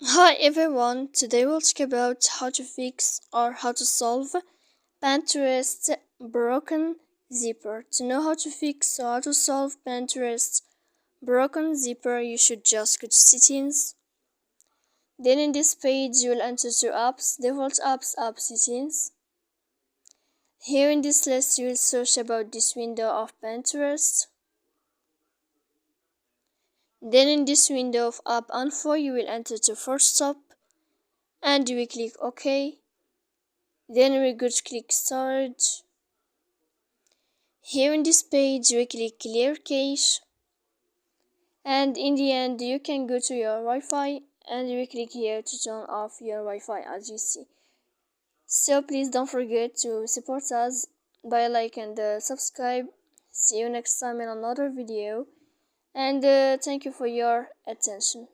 Hi everyone, today we'll talk about how to fix or how to solve Pinterest broken zipper. To know how to fix or how to solve Pinterest broken zipper, you should just go to settings. Then in this page you will enter to apps, default apps, app settings. Here in this list you will search about this window of Pinterest. Then in this window of app info you will enter to first stop and you will click OK. Then we go to click storage. Here in this page we click clear cache, and in the end you can go to your Wi-Fi and we click here to turn off your Wi-Fi as you see. So please don't forget to support us by like and subscribe. See you next time in another video, and thank you for your attention.